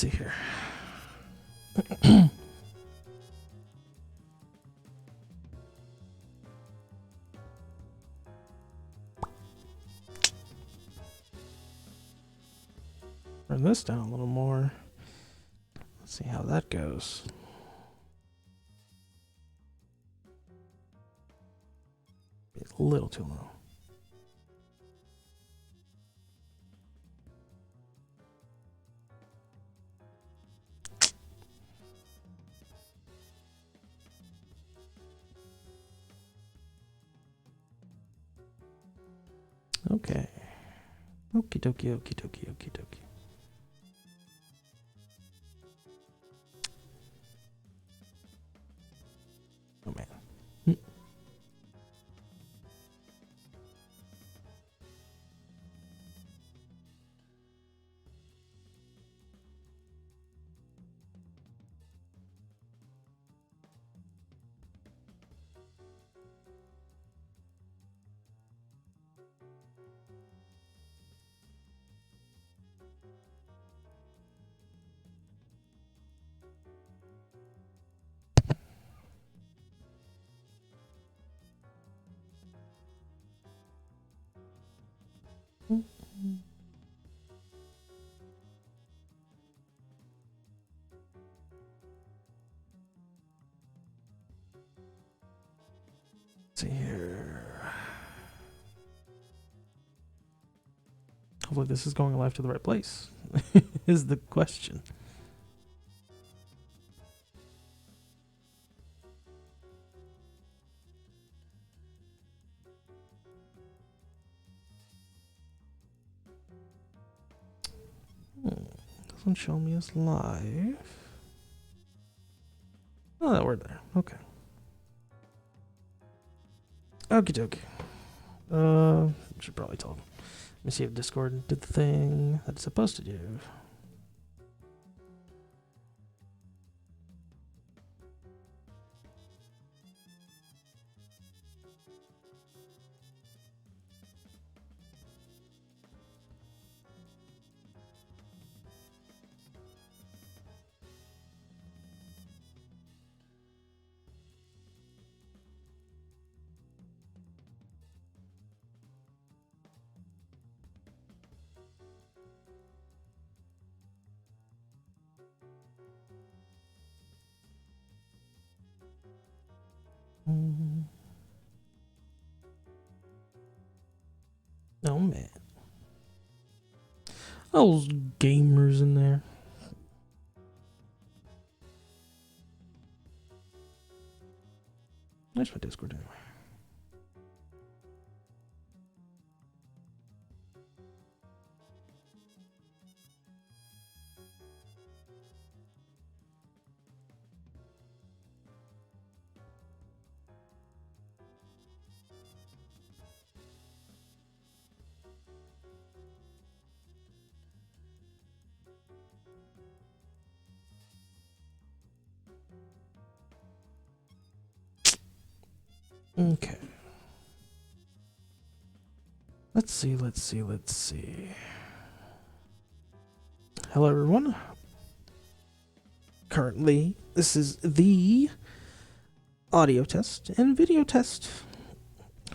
see here. Turn this down a little more. Let's see how that goes. A little too low. Okay. Okie dokie, okie dokie, okie dokie. Oh man. See here. Hopefully this is going live to the right place, is the question. Doesn't show me as live. Oh, we're there. Okay. Okie dokie. Should probably tell them. Let me see if Discord did the thing that it's supposed to do. Oh man. Those gamers in there. There's my Discord anyway. Okay. Let's see. Hello, everyone. Currently, this is the audio test and video test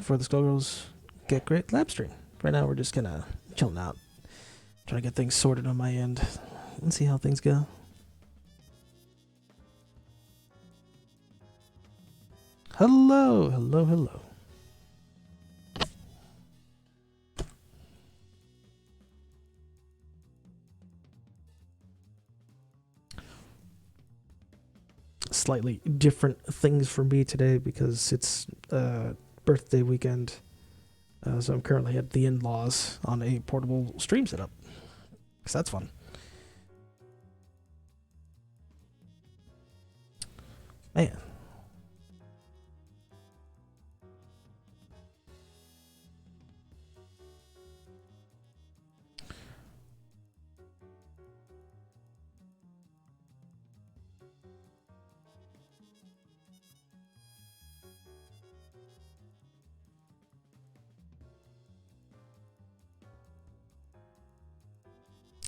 for the Skullgirls Get Gr8 Lab stream. Right now, we're just kind of chilling out, trying to get things sorted on my end and see how things go. Hello. Slightly different things for me today because it's birthday weekend. So I'm currently at the in-laws on a portable stream setup. Because that's fun. Man.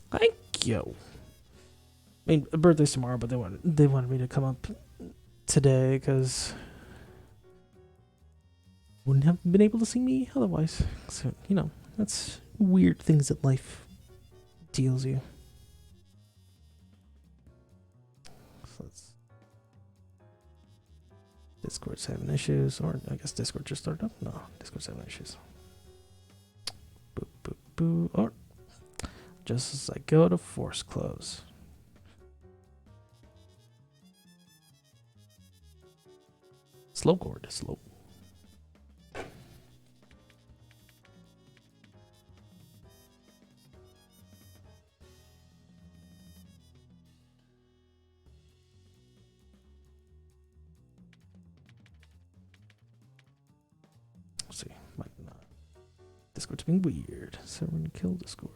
Thank you. I mean, a birthday's tomorrow, but they wanted me to come up today because wouldn't have been able to see me otherwise. So, you know, that's weird things that life deals you. So let's... Discord's having issues, or I guess Discord just started up? No, Discord's having issues. Boop, boop, boop. Or just as I go to force close. Slow chord is slow. Let's see, might not. Discord's being weird, so we're gonna kill Discord.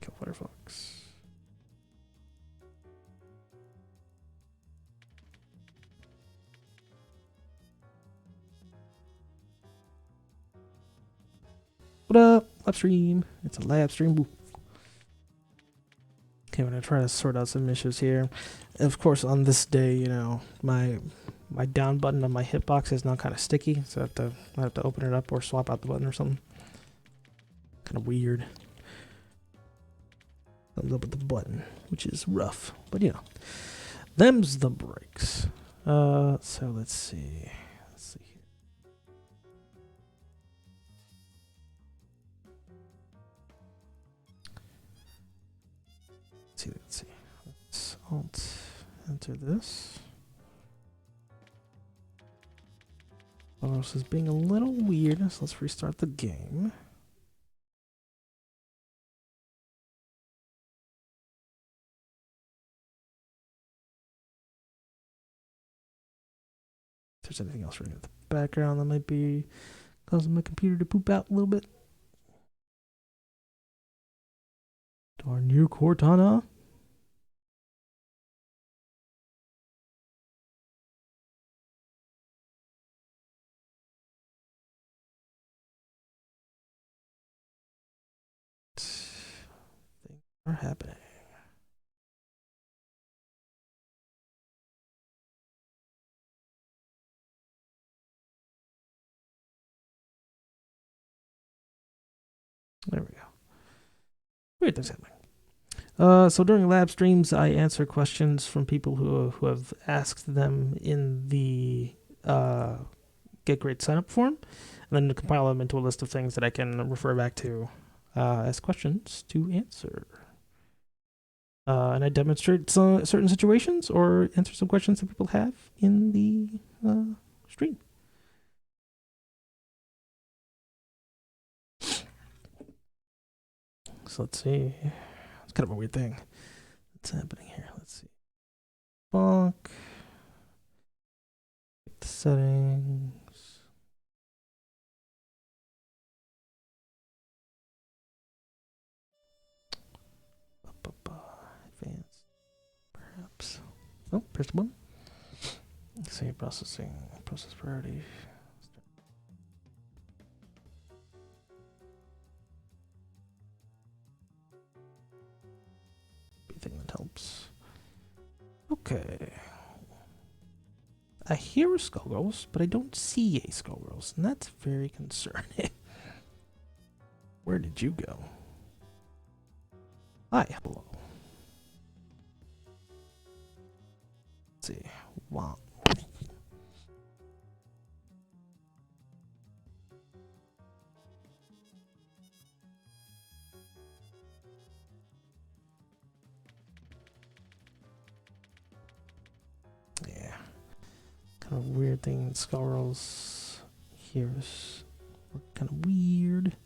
Kill Firefox. What up? Lab stream. It's a lab stream. Woo. Okay, I'm gonna try to sort out some issues here. Of course, on this day, you know, my down button on my hitbox is now kind of sticky, so I have to open it up or swap out the button or something. Kind of weird. Thumbs up with the button, which is rough, but you know, them's the breaks. So let's see. Let's see. Let's alt enter this. This is being a little weird, so let's restart the game. If there's anything else running in the background that might be causing my computer to poop out a little bit. Darn you, Cortana. Things are happening. There we go. Weird things happening. So during lab streams, I answer questions from people who have asked them in the Get Gr8 sign up form, and then to compile them into a list of things that I can refer back to as questions to answer. And I demonstrate some certain situations or answer some questions that people have in the stream. So let's see. It's kind of a weird thing that's happening here. Let's see. Funk. The settings. Advanced. Perhaps. Oh, press one. Let's see. Processing. Process priority. Thing that helps. Okay. I hear a Skullgirls, but I don't see a Skullgirls, and that's very concerning. Where did you go? Hi, hello. Let's see. Wow. Yeah. Kind of weird thing. Skullgirls here is kind of weird.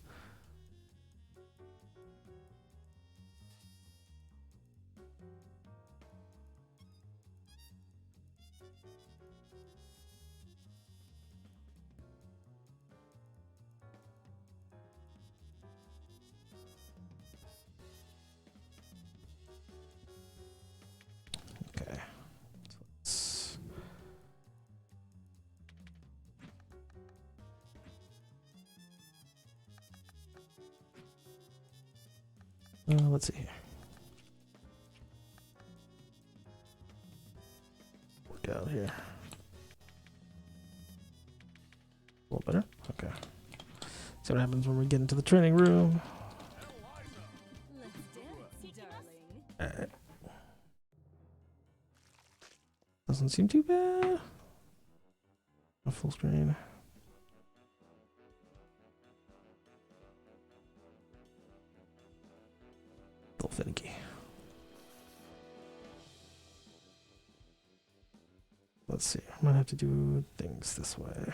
Okay. Let's see here. Work out here. A little better. Okay. See what happens when we get into the training room. Alright. Doesn't seem too bad. A full screen. A little finicky. Let's see. I might have to do things this way.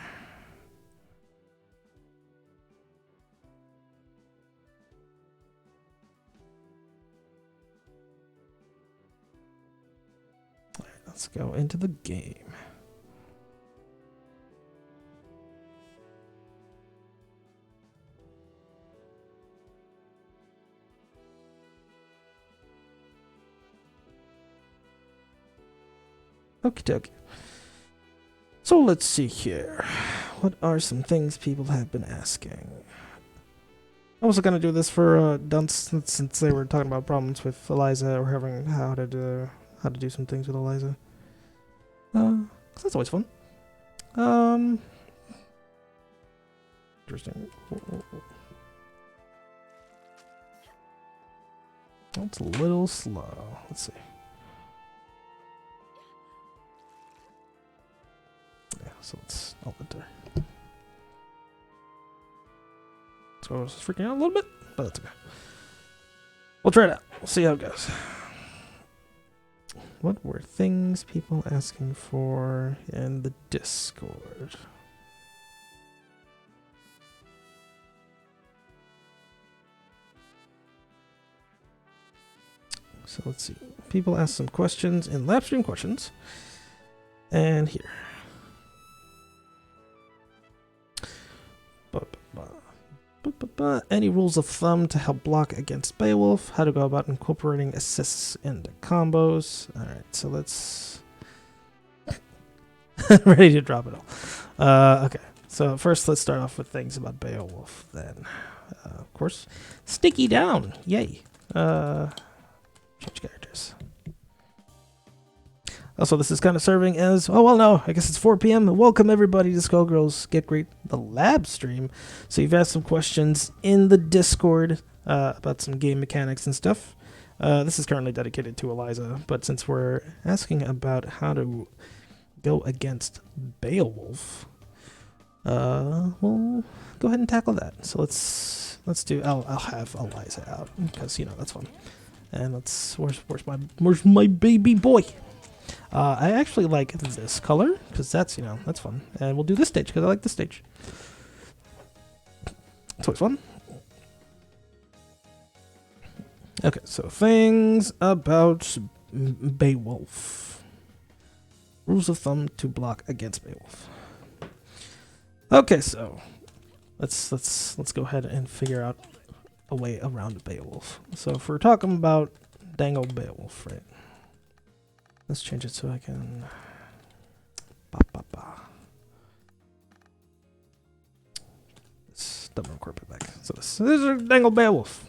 Let's go into the game. Okie dokie. So let's see here. What are some things people have been asking? I was gonna do this for Dunce since they were talking about problems with Eliza or having how to do some things with Eliza. 'Cause that's always fun. Interesting. That's a little slow. Let's see. Yeah, so let's enter. So I was freaking out a little bit, but that's okay. We'll try it out. We'll see how it goes. What were things people asking for in the Discord? So let's see. People asked some questions in live stream questions. And here. Any rules of thumb to help block against Beowulf? How to go about incorporating assists into combos? Alright, so let's... Ready to drop it all. Okay, so first let's start off with things about Beowulf then. Of course. Sticky down! Yay! Change characters. Also, this is kind of serving as, oh, well, no, I guess it's 4 p.m. Welcome, everybody, to Skullgirls Get Gr8 Lab stream. So you've asked some questions in the Discord about some game mechanics and stuff. This is currently dedicated to Eliza, but since we're asking about how to go against Beowulf, we'll go ahead and tackle that. So let's do, I'll have Eliza out, because, you know, that's fun. And let's, where's my baby boy? I actually like this color, because that's, you know, that's fun. And we'll do this stage, because I like this stage. It's always fun. Okay, so things about Beowulf. Rules of thumb to block against Beowulf. Okay, so let's go ahead and figure out a way around Beowulf. So if we're talking about dang old Beowulf, right? Let's change it so I can... Let's double incorporate back. So this is our dang old Beowulf.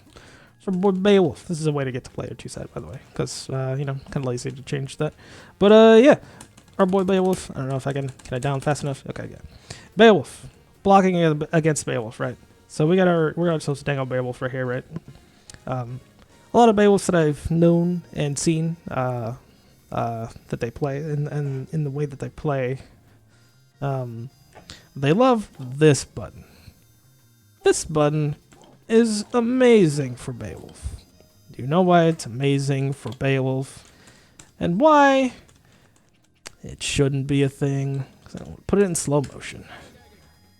It's our boy Beowulf. This is a way to get to player 2 side, by the way. Because, you know, kind of lazy to change that. But, yeah. Our boy Beowulf. I don't know if I can I down fast enough? Okay, yeah. Beowulf. Blocking against Beowulf, right? So we're ourselves a dang old Beowulf right here, right? A lot of Beowulfs that I've known and seen, that they play and in the way that they play, they love this button. This button is amazing for Beowulf. Do you know why it's amazing for Beowulf? And why it shouldn't be a thing? 'Cause I don't put it in slow motion.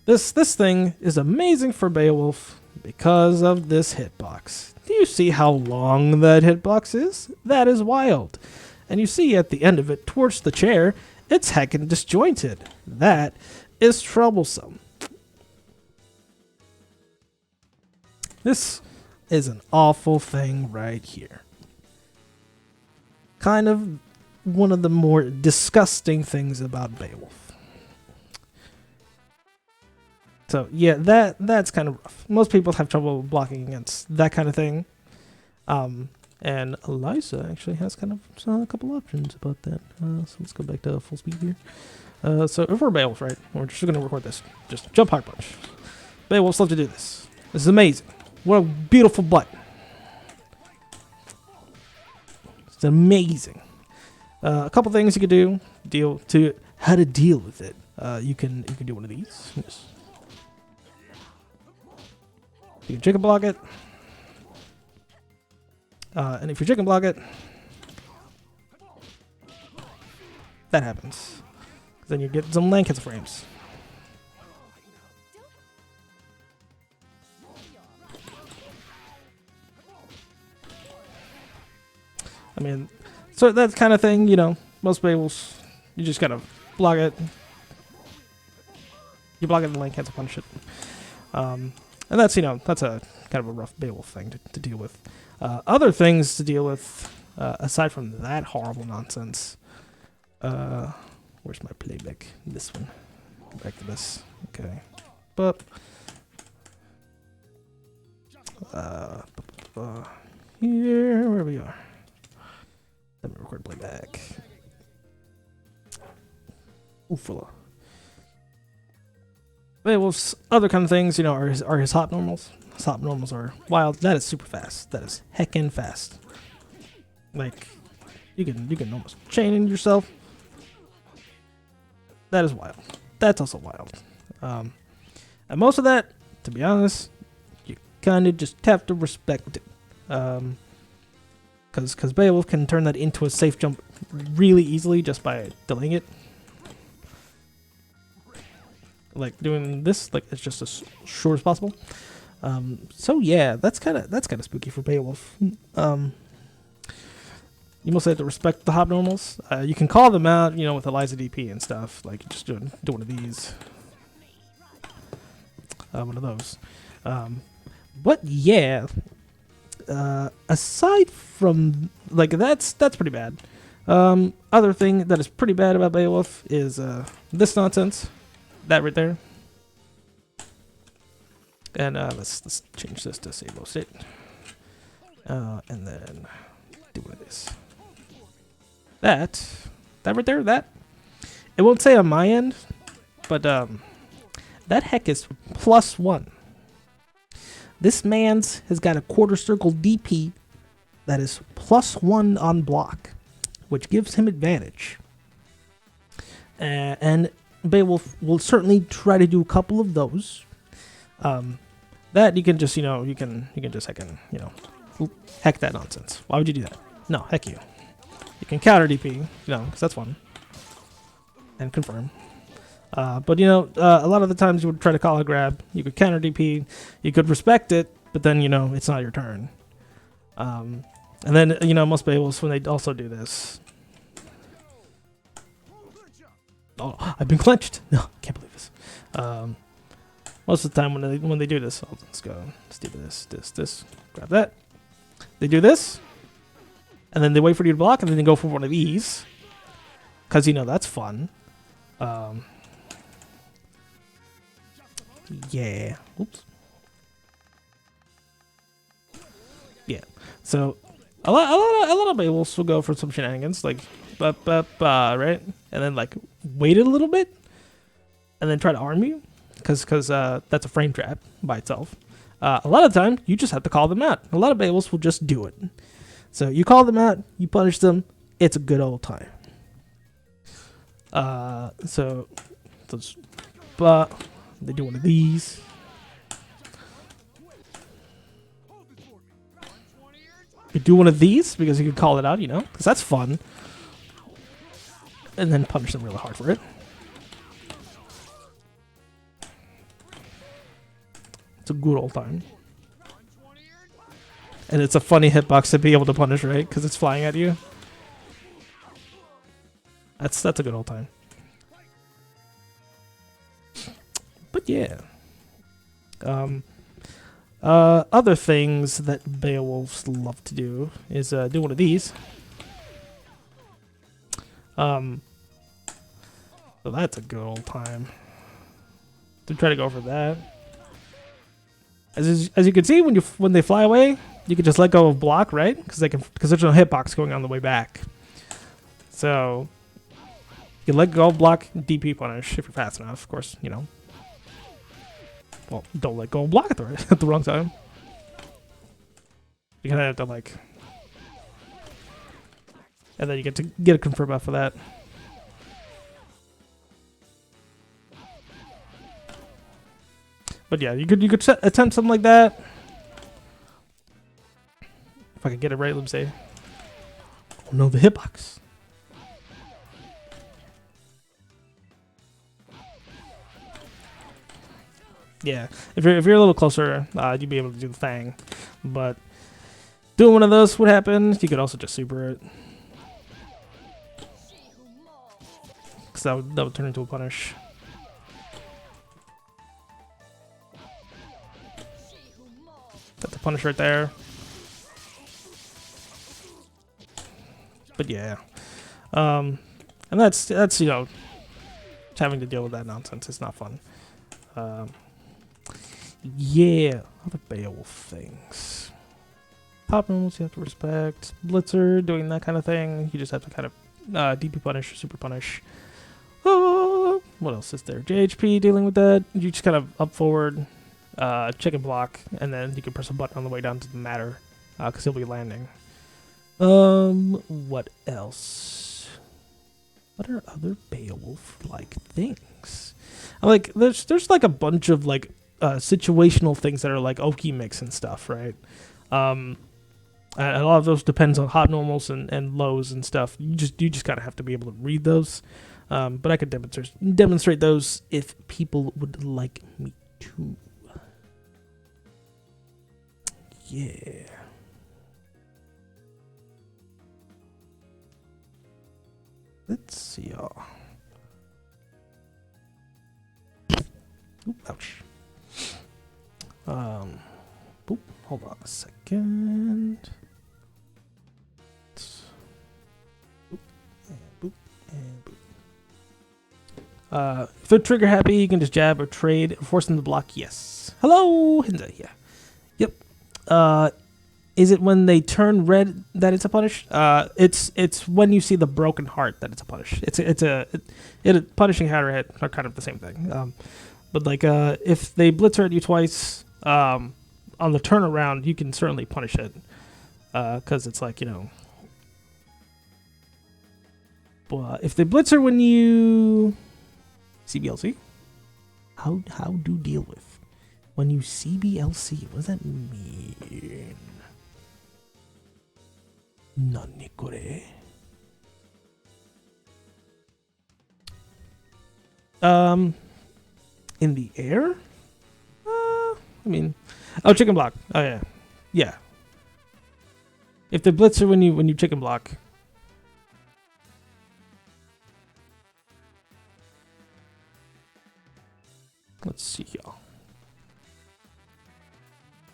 This thing is amazing for Beowulf because of this hitbox. Do you see how long that hitbox is? That is wild. And you see at the end of it, towards the chair, it's heckin' disjointed. That is troublesome. This is an awful thing right here. Kind of one of the more disgusting things about Beowulf. So yeah, that's kind of rough. Most people have trouble blocking against that kind of thing. And Eliza actually has kind of a couple options about that. So let's go back to full speed here. So if we're Beowulf, right, we're just going to record this. Just jump hard punch. Beowulf's love to do this. This is amazing. What a beautiful butt. It's amazing. A couple things you could do how to deal with it. You can do one of these. Yes. You can chicken block it. And if you chicken block it, that happens. Then you get some land cancel frames. I mean, so that kind of thing, you know, most Beowulfs, you just gotta block it. You block it and land cancel punish it. And that's, you know, that's a kind of a rough Beowulf thing to deal with. Other things to deal with, aside from that horrible nonsense. Where's my playback? This one. Back to this. Okay. But here, where we are. Let me record playback. Oofala. Beowulf's other kind of things, you know, are his hop normals. His hop normals are wild. That is super fast. That is heckin' fast. Like, you can almost chain in yourself. That is wild. That's also wild. And most of that, to be honest, you kind of just have to respect it. Because Beowulf can turn that into a safe jump really easily just by delaying it. Like doing this, like it's just as short as possible. So yeah, that's kind of spooky for Beowulf. You mostly have to respect the hop normals. You can call them out, you know, with Eliza DP and stuff. Like just do one of these, one of those. But yeah, aside from like that's pretty bad. Other thing that is pretty bad about Beowulf is this nonsense. That right there. And let's change this to Sabo State. And then do one of this. That right there, that. It won't say on my end, but that heck is +1. This man's has got a quarter circle DP that is +1 on block, which gives him advantage. And Beowulf will certainly try to do a couple of those. That you can just, you know, you can just heck that nonsense. Why would you do that? No, heck you. You can counter DP, you know, because that's fun. And confirm. But, you know, a lot of the times you would try to call a grab. You could counter DP. You could respect it, but then, you know, it's not your turn. And then, you know, most Beowulfs, when they also do this. Oh, I've been clenched. No, I can't believe this. Most of the time when they do this, let's go. Let's do this. Grab that. They do this. And then they wait for you to block, and then they go for one of these. Because, you know, that's fun. Yeah. Oops. Yeah. So, a lot of Beowulfs will go for some shenanigans, like, right? And then, like, wait a little bit, and then try to arm you, because that's a frame trap by itself. A lot of the time, you just have to call them out. A lot of Beowulfs will just do it. So you call them out, you punish them, it's a good old time. So they do one of these. You do one of these because you can call it out, you know, because that's fun. And then punish them really hard for it. It's a good old time. And it's a funny hitbox to be able to punish, right? Because it's flying at you. That's a good old time. But yeah. Other things that Beowulfs love to do is do one of these. So that's a good old time. To try to go for that. As you can see, when they fly away, you could just let go of block, right? Because there's no hitbox going on the way back. So you let go of block, DP punish if you're fast enough. Of course, you know. Well, don't let go of block at the wrong time. You kind of have to like, and then you get to get a confirm buff for that. But yeah, you could attempt something like that. If I could get it right, let me say. Oh no, the hitbox. Yeah, if you're a little closer, you'd be able to do the thing. But doing one of those would happen. You could also just super it, because that would turn into a punish. Got the punish right there. But yeah, and that's you know, having to deal with that nonsense. It's not fun. Yeah, other Beowulf things. Pop normals you have to respect. Blitzer, doing that kind of thing. You just have to kind of DP punish, super punish. What else is there? JHP, dealing with that. You just kind of up forward, chicken block, and then you can press a button on the way down to the matter, because he'll be landing. What else? What are other Beowulf-like things? Like, there's like a bunch of like situational things that are like Oki mix and stuff, right? And a lot of those depends on hot normals and lows and stuff. You just kind of have to be able to read those. But I could demonstrate those if people would like me to. Yeah. Let's see, y'all. Oop, ouch. Boop, hold on a second. Boop, and boop, and boop. If they're trigger happy, you can just jab or trade, force them to block. Yes. Hello, Hinda. Yeah. Yep. Is it when they turn red that it's a punish? It's when you see the broken heart that it's a punish. It's a punishing hammerhead are kind of the same thing. But like if they blitzer at you twice, on the turnaround you can certainly punish it, because it's like, you know. But if they blitzer when you CBLC, how do you deal with when you CBLC? What does that mean? Nani kore? In the air? I mean, oh, chicken block. Oh yeah, yeah. If the blitzer when you chicken block. Let's see, y'all.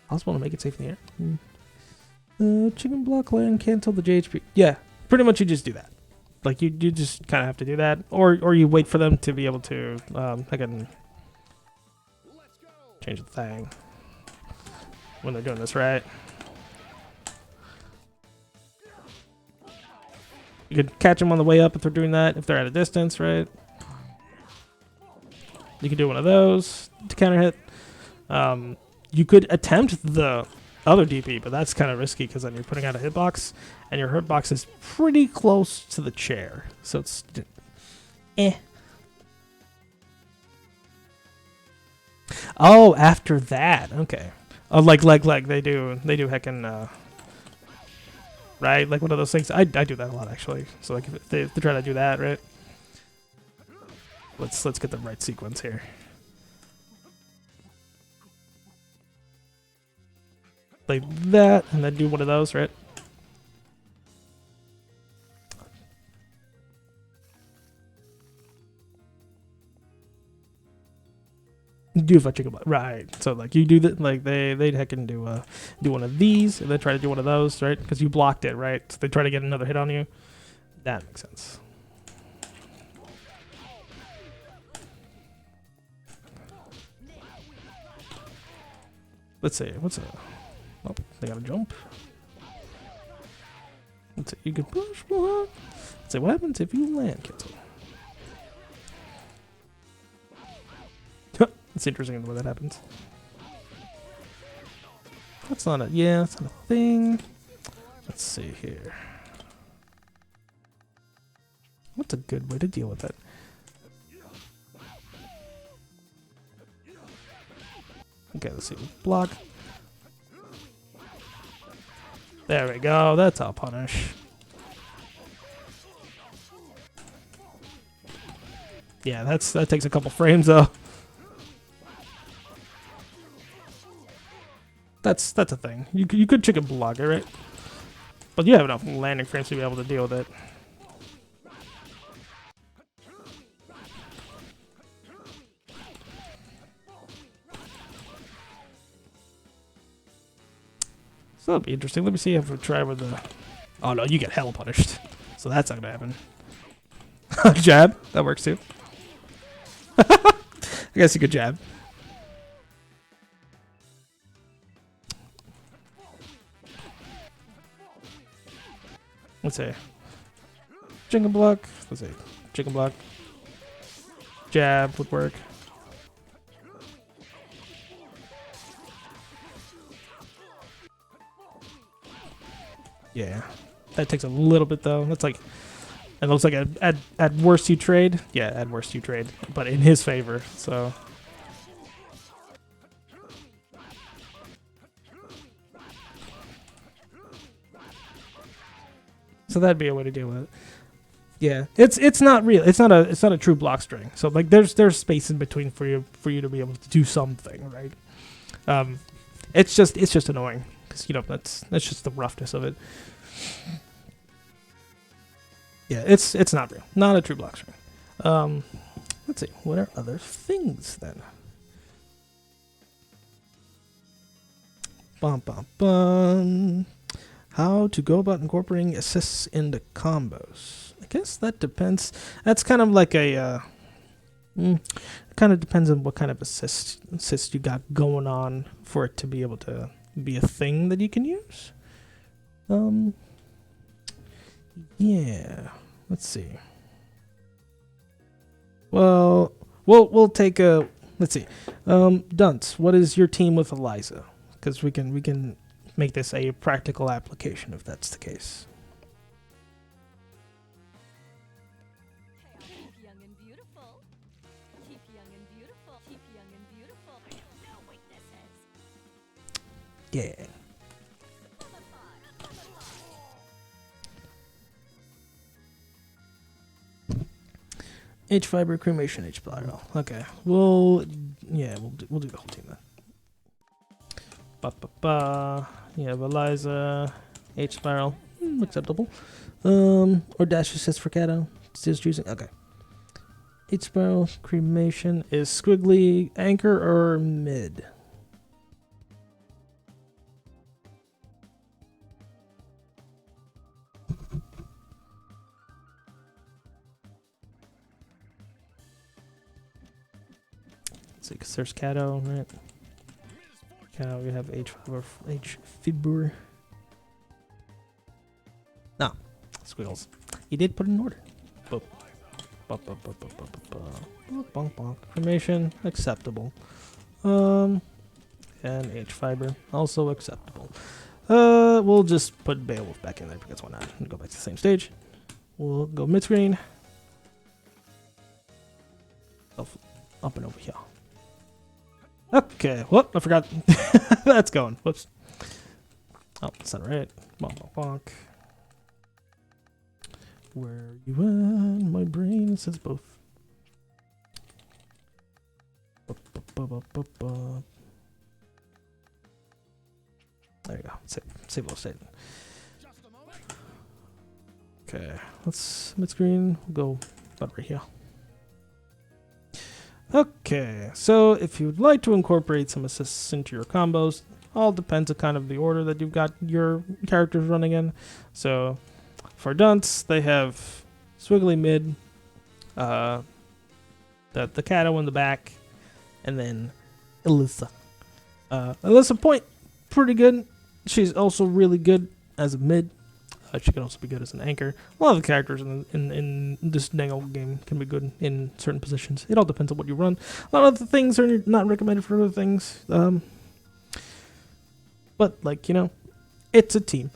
I also want to make it safe in the air. Chicken block land, cancel the JHP. Yeah, pretty much you just do that. Like you just kind of have to do that, or you wait for them to be able to. I can change the thing when they're doing this right. You could catch them on the way up if they're doing that. If they're at a distance, right? You can do one of those to counter hit. You could attempt the other DP, but that's kind of risky because then you're putting out a hitbox, and your hitbox is pretty close to the chair, so it's Oh, after that, okay. Oh, like they do heckin' right, like one of those things. I do that a lot actually. So like if they try to do that, right? Let's get the right sequence here. Like that, and then do one of those, right? Do a chicken block, right? So like you do that, like they'd heckin' do one of these, and then try to do one of those, right? Because you blocked it, right? So they try to get another hit on you. That makes sense. Let's see, what's a Oh, they gotta jump. Let's see, you can push. Let's see what happens if you land cancel. It's interesting the way that happens. That's not a that's not a thing. Let's see here. What's a good way to deal with that? Okay, let's see. Block. There we go. That's how punish. Yeah, that takes a couple frames though. That's a thing. You could chicken block it, right? But you have enough landing frames to be able to deal with it. So that'll be interesting. Let me see if we try with the... Oh no, you get hell punished. So that's not gonna happen. Jab. That works too. I guess you could jab. Let's see. Chicken block. Let's see. Chicken block. Jab would work. Yeah. That takes a little bit though. That's like... It looks like at worst you trade. Yeah, at worst you trade. But in his favor, so... So that'd be a way to deal with it. Yeah, it's not real. It's not a true block string. So like there's space in between for you to be able to do something, right? It's just annoying because that's just the roughness of it. Yeah, it's not real. Not a true block string. Let's see. What are other things then? Bum bum bum. How to go about incorporating assists into combos. I guess that depends. That's kind of like a... it kind of depends on what kind of assist you got going on for it to be able to be a thing that you can use. Yeah. Let's see. Well, we'll take a... Let's see. Dunce, what is your team with Eliza? Because we can make this a practical application if that's the case. Keep young and beautiful. Keep young and beautiful. Keep young and beautiful. No weaknesses. Yeah. H fiber cremation H spiral. Okay. We'll do the whole team then. You have Eliza, H spiral, acceptable. Or dash assist for Kato. Still choosing. Okay. H spiral cremation is squiggly anchor or mid. Let's see, because there's Kato, right? Kato, we have H fibber. No, squiggles. He did put it in order. Boop. Bonk, bonk, bonk. Cremation, acceptable. And H fiber, also acceptable. We'll just put Beowulf back in there because why not? And go back to the same stage. We'll go mid screen. Up and over here. Okay, whoop, I forgot. That's going. Whoops. Oh, that's not right. Bonk, bonk, bonk. Where are you at? My brain says both. There you go. Save little state. Okay, let's mid screen. We'll go about right here. Okay, so if you'd like to incorporate some assists into your combos, all depends on kind of the order that you've got your characters running in. So for Dunce, they have Swiggly mid, the Kato in the back, and then Alyssa. Alyssa point, pretty good. She's also really good as a mid. She can also be good as an anchor. A lot of the characters in this dang old game can be good in certain positions. It all depends on what you run. A lot of the things are not recommended for other things. But, like, you know, it's a team.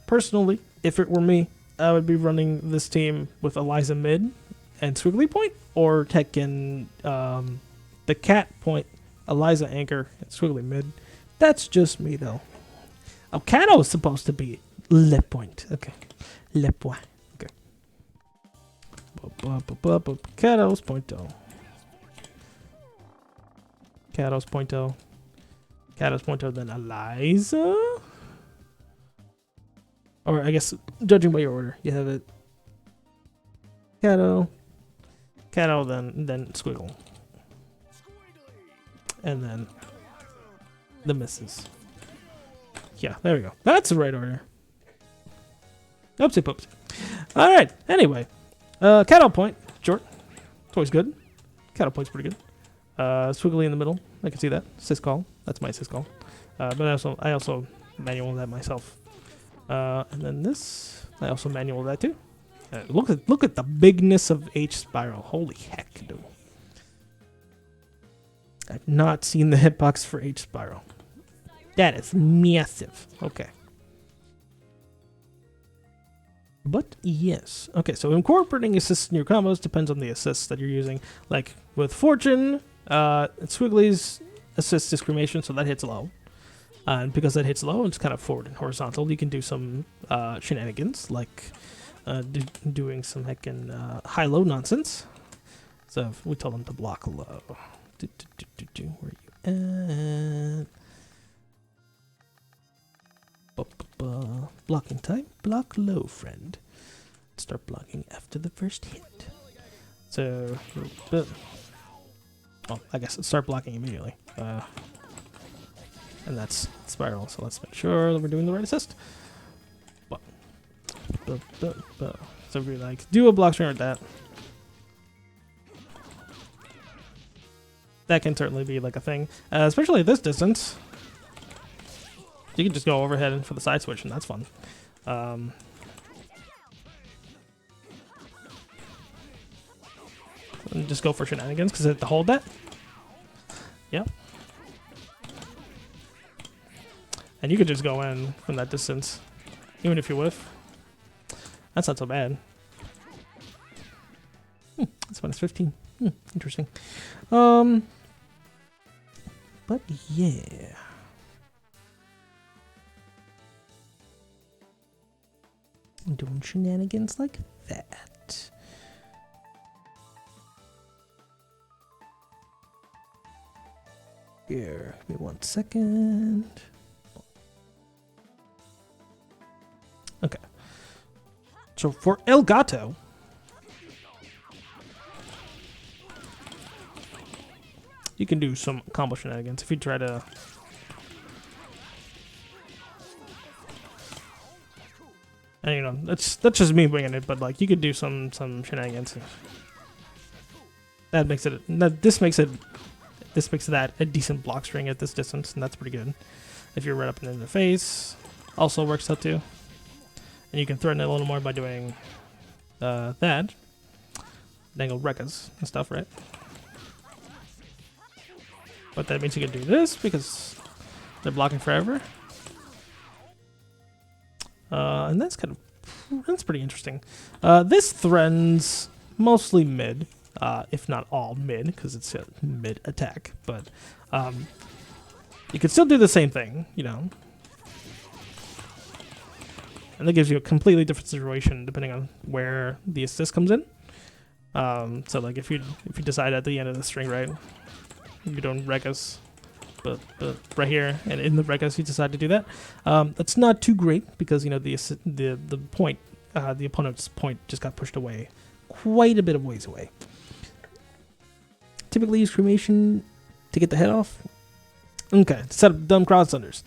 Personally, if it were me, I would be running this team with Eliza mid and Squiggly point, or taking the cat point, Eliza anchor, and Squiggly mid. That's just me, though. Oh, Kato is supposed to be le point. Okay. Le point. Okay. Kato's pointo. Kato's pointo. Kato's pointo, then Eliza? Or I guess, judging by your order, you have it. Kato, then Squiggle. And then the misses. Yeah, there we go. That's the right order. Oopsie poopsie. Alright, anyway. Kato point, short. It's always good. Kato point's pretty good. Squiggly in the middle. I can see that. Syscall. That's my Syscall. But I also manual that myself. And then this, I also manual that too. Look at the bigness of H Spiral. Holy heck, dude. I've not seen the hitbox for H Spiral. That is massive. Okay. But yes. Okay, so incorporating assists in your combos depends on the assists that you're using. Like with Fortune, Squiggly's assist discrimination, so that hits low. And because that hits low, it's kind of forward and horizontal. You can do some shenanigans, like doing some heckin' high-low nonsense. So we tell them to block low. Where are you at? Blocking type, block low, friend. Start blocking after the first hit. So, I guess start blocking immediately. And that's Spiral, so let's make sure that we're doing the right assist. So if we like do a block string with that, that can certainly be like a thing, especially at this distance. You can just go overhead for the side switch, and that's fun. And just go for shenanigans because I have to hold that. Yep. And you could just go in from that distance, even if you whiff. That's not so bad. That's -15. Interesting. But yeah. Doing shenanigans like that. Here, give me 1 second. Okay. So for El Gato, you can do some combo shenanigans if you try to. And you know, that's just me winging it, but like you could do some shenanigans. That makes it this makes that a decent block string at this distance, and that's pretty good. If you're right up in the face, also works out too. And you can threaten it a little more by doing that. Dangle Rekkas and stuff, right? But that means you can do this because they're blocking forever. And that's pretty interesting. This threatens mostly mid, if not all mid, because it's a mid attack. But you can still do the same thing, you know. And that gives you a completely different situation depending on where the assist comes in. So like if you decide at the end of the string, right, you're doing Rekkas, but right here and in the Rekkas you decide to do that. That's not too great because you know the point, the opponent's point just got pushed away, quite a bit of ways away. Typically use cremation to get the head off. Okay, set up dumb crowd thunders.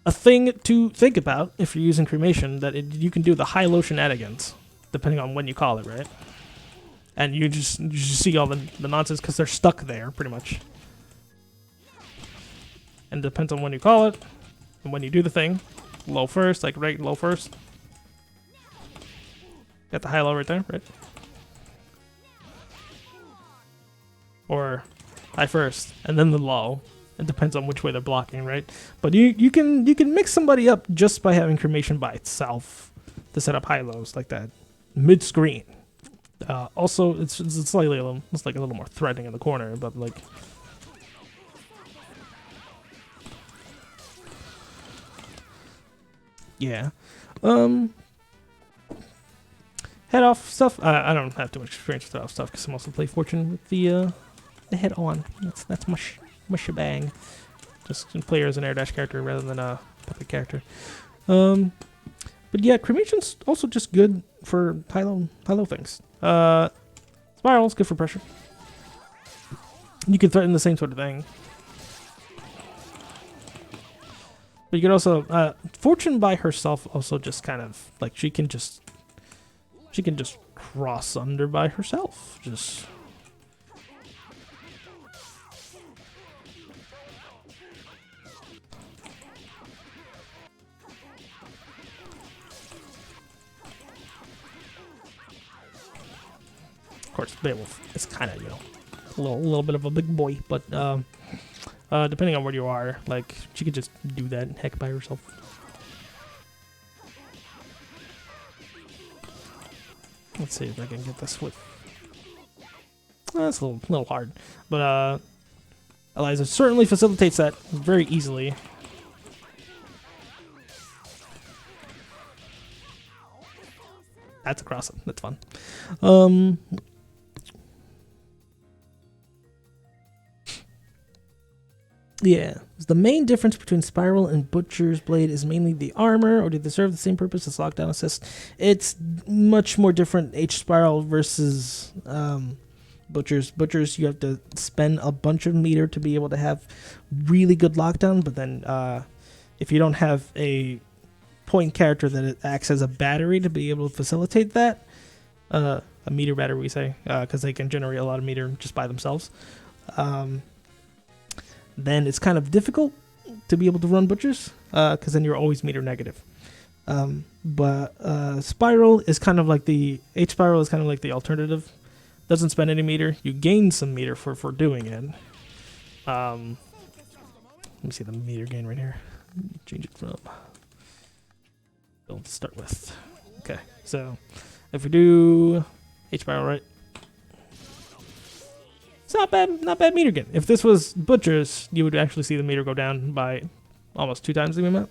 A thing to think about if you're using cremation, that you can do the high-low shenanigans, depending on when you call it, right? And you just see all the nonsense because they're stuck there, pretty much. And it depends on when you call it. And when you do the thing, low first, like right low first. Got the high low right there, right? Or high first, and then the low. It depends on which way they're blocking, right? But you can mix somebody up just by having cremation by itself to set up high lows like that mid screen. Also, it's slightly it's like a little more threatening in the corner, but like. Yeah. Head off stuff. I don't have too much experience with head off stuff because I mostly play Fortune with the head on. That's mush bang. Just play her as an air dash character rather than a puppet character. But yeah, cremation's also just good for high low things. Spiral's good for pressure. You can threaten the same sort of thing. But you could also Fortune by herself also just kind of like she can just cross under by herself. Just of course, Beowulf is kind of, you know, a little bit of a big boy, but depending on where you are, like she could just do that heck by herself. Let's see if I can get this with. That's a little hard, but Eliza certainly facilitates that very easily. That's a cross. That's fun. Yeah. The main difference between Spiral and Butcher's Blade is mainly the armor, or do they serve the same purpose as Lockdown Assist? It's much more different. H Spiral versus Butcher's. Butcher's, you have to spend a bunch of meter to be able to have really good lockdown, but then if you don't have a point character that it acts as a battery to be able to facilitate that, a meter battery we say, because they can generate a lot of meter just by themselves, then it's kind of difficult to be able to run Butchers, because then you're always meter negative. But Spiral is kind of like the H Spiral is kind of like the alternative. Doesn't spend any meter. You gain some meter for doing it. Let me see the meter gain right here. Change it from. To start with. Okay, so if we do H Spiral right, it's not bad meter gain. If this was Butchers, you would actually see the meter go down by almost 2 times the amount.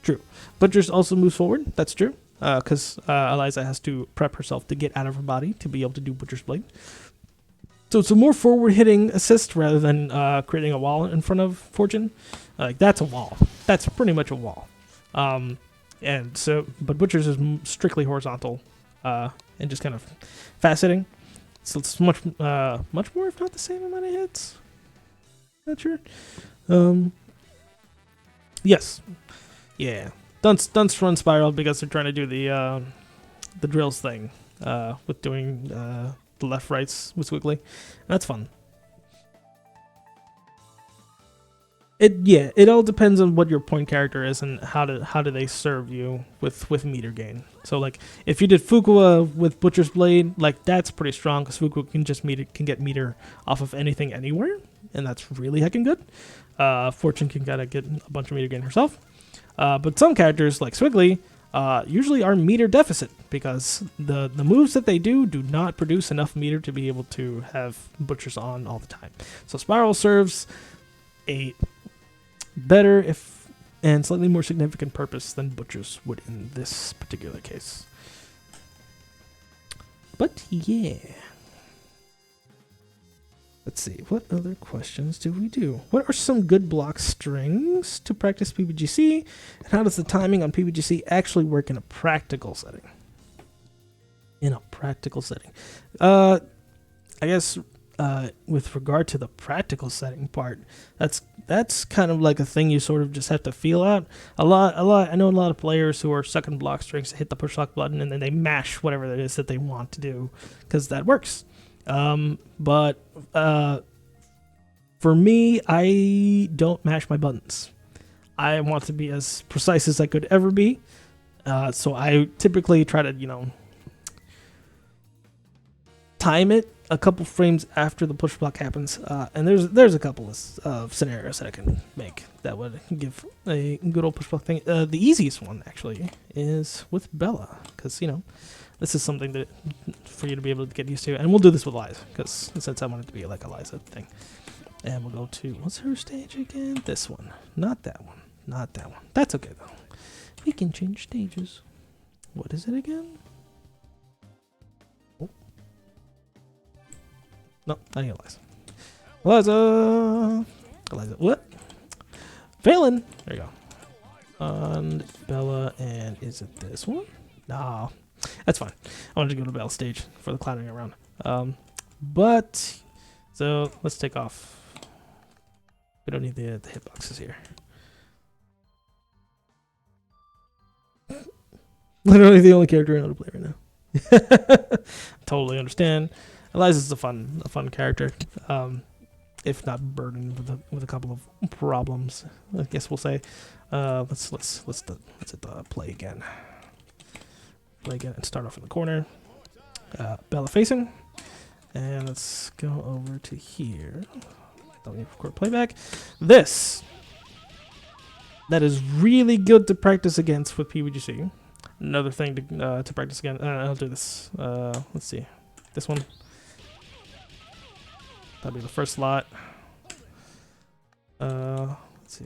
True. Butchers also moves forward. That's true. Because Eliza has to prep herself to get out of her body to be able to do Butcher's Blade. So it's a more forward-hitting assist rather than creating a wall in front of Fortune. Like that's a wall. That's pretty much a wall. And so, but Butcher's is strictly horizontal and just kind of fast-hitting. So it's much more, if not the same amount of hits. Not sure. Yes. Yeah. Dunce run Spiral because they're trying to do the drills thing with doing the left rights with Squiggly. That's fun. It all depends on what your point character is and how do they serve you with meter gain. So like if you did Fuqua with Butcher's Blade, like that's pretty strong because Fuqua can get meter off of anything anywhere, and that's really heckin' good. Fortune can gotta get a bunch of meter gain herself. But some characters, like Squiggly, usually are meter deficit because the moves that they do not produce enough meter to be able to have Butchers on all the time. So Spiral serves a better and slightly more significant purpose than Butchers would in this particular case. But yeah. Let's see, what other questions do we do? What are some good block strings to practice PBGC? And how does the timing on PBGC actually work in a practical setting? I guess with regard to the practical setting part, that's kind of like a thing you sort of just have to feel out. I know a lot of players who are stuck in block strings hit the push lock button and then they mash whatever it is that they want to do because that works. But for me, I don't mash my buttons. I want to be as precise as I could ever be. So I typically try to, time it a couple frames after the push block happens. And there's a couple of scenarios that I can make that would give a good old push block thing. The easiest one, actually, is with Bella. Because, this is something that for you to be able to get used to. And we'll do this with Liza, because since I want it to be like a Liza thing. And we'll go to, what's her stage again? This one. Not that one. Not that one. That's okay, though. We can change stages. What is it again? Oh. No, I need Liza. Liza, what? Phelan! There you go. And Bella, and is it this one? No. That's fine. I wanted to go to Bella's stage for the clowning around. So let's take off. We don't need the hitboxes here. Literally the only character I know to play right now. Totally understand. Eliza's a fun character. If not burdened with a couple of problems, I guess we'll say. Let's hit the play again. Play again and start off in the corner. Bella facing, and let's go over to here. Don't need to record playback. That is really good to practice against with PVGC. Another thing to practice again. I'll do this. Let's see. This one. That'll be the first slot. Let's see.